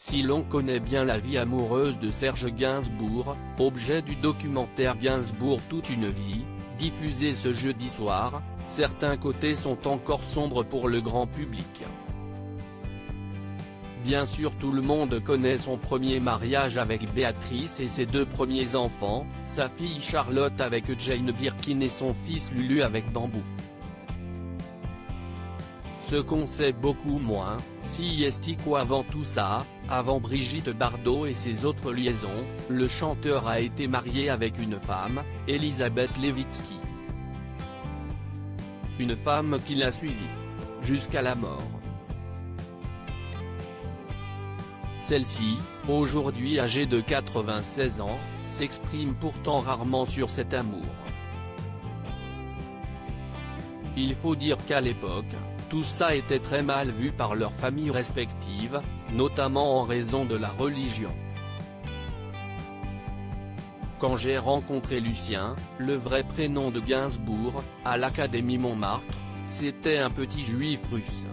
Si l'on connaît bien la vie amoureuse de Serge Gainsbourg, objet du documentaire Gainsbourg toute une vie, diffusé ce jeudi soir, certains côtés sont encore sombres pour le grand public. Bien sûr, tout le monde connaît son premier mariage avec Béatrice et ses deux premiers enfants, sa fille Charlotte avec Jane Birkin et son fils Lulu avec Bambou. Ce qu'on sait beaucoup moins, si est qu'avant tout ça, avant Brigitte Bardot et ses autres liaisons, le chanteur a été marié avec une femme, Elisabeth Levitsky. Une femme qui l'a suivi jusqu'à la mort. Celle-ci, aujourd'hui âgée de 96 ans, s'exprime pourtant rarement sur cet amour. Il faut dire qu'à l'époque, tout ça était très mal vu par leurs familles respectives, notamment en raison de la religion. Quand j'ai rencontré Lucien, le vrai prénom de Gainsbourg, à l'Académie Montmartre, c'était un petit juif russe.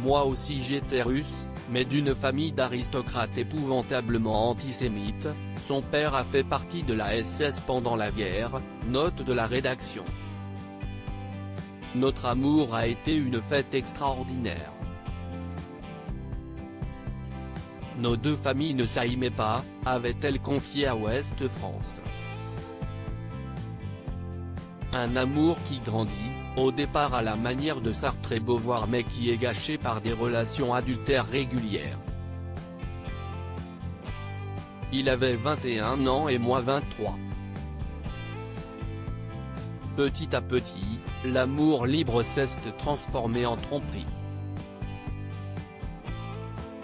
Moi aussi j'étais russe, mais d'une famille d'aristocrates épouvantablement antisémites. Son père a fait partie de la SS pendant la guerre, note de la rédaction. Notre amour a été une fête extraordinaire. Nos deux familles ne s'aimaient pas, avait-elle confié à Ouest France. Un amour qui grandit, au départ à la manière de Sartre et Beauvoir mais qui est gâché par des relations adultères régulières. Il avait 21 ans et moi 23. Petit à petit, l'amour libre s'est transformé en tromperie.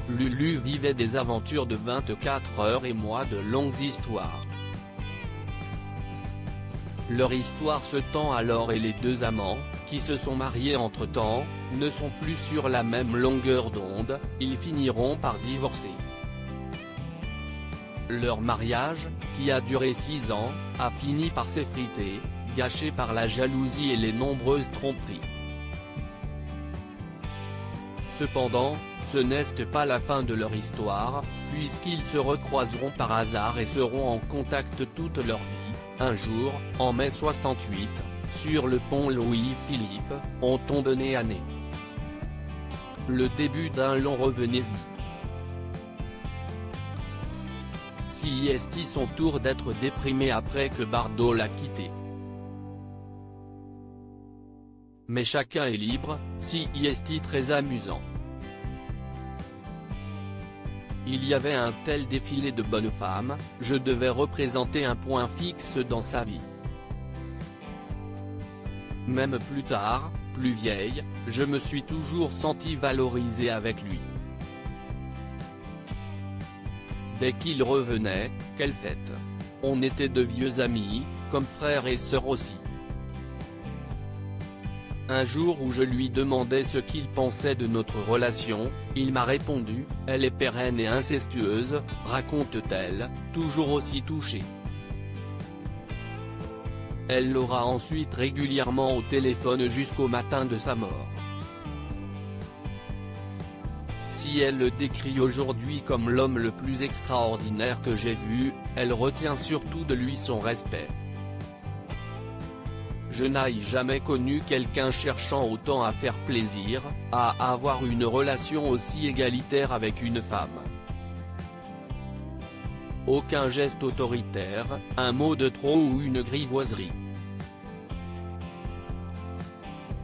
Lulu vivait des aventures de 24 heures et moi de longues histoires. Leur histoire se tend alors et les deux amants, qui se sont mariés entre-temps, ne sont plus sur la même longueur d'onde, ils finiront par divorcer. Leur mariage, qui a duré 6 ans, a fini par s'effriter, gâché par la jalousie et les nombreuses tromperies. Cependant, ce n'est pas la fin de leur histoire, puisqu'ils se recroiseront par hasard et seront en contact toute leur vie. Un jour, en mai 68, sur le pont Louis-Philippe, on tombe nez à nez. Le début d'un long revenez-y. Si est son tour d'être déprimé après que Bardot l'a quitté. Mais chacun est libre, si est très amusant. Il y avait un tel défilé de bonnes femmes, je devais représenter un point fixe dans sa vie. Même plus tard, plus vieille, je me suis toujours senti valorisé avec lui. Dès qu'il revenait, quelle fête! On était de vieux amis, comme frères et sœurs aussi. Un jour où je lui demandais ce qu'il pensait de notre relation, il m'a répondu, « Elle est pérenne et incestueuse », raconte-t-elle, toujours aussi touchée. Elle l'aura ensuite régulièrement au téléphone jusqu'au matin de sa mort. Si elle le décrit aujourd'hui comme l'homme le plus extraordinaire que j'ai vu, elle retient surtout de lui son respect. Je n'ai jamais connu quelqu'un cherchant autant à faire plaisir, à avoir une relation aussi égalitaire avec une femme. Aucun geste autoritaire, un mot de trop ou une grivoiserie.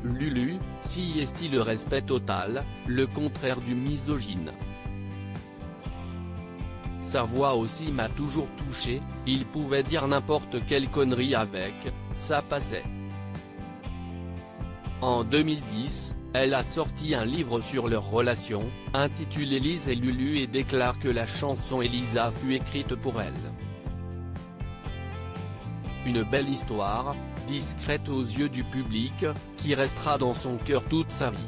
Lulu, si est le respect total, le contraire du misogyne. Sa voix aussi m'a toujours touché, il pouvait dire n'importe quelle connerie avec, ça passait. En 2010, elle a sorti un livre sur leur relation, intitulé Lise et Lulu et déclare que la chanson Elisa fut écrite pour elle. Une belle histoire, discrète aux yeux du public, qui restera dans son cœur toute sa vie.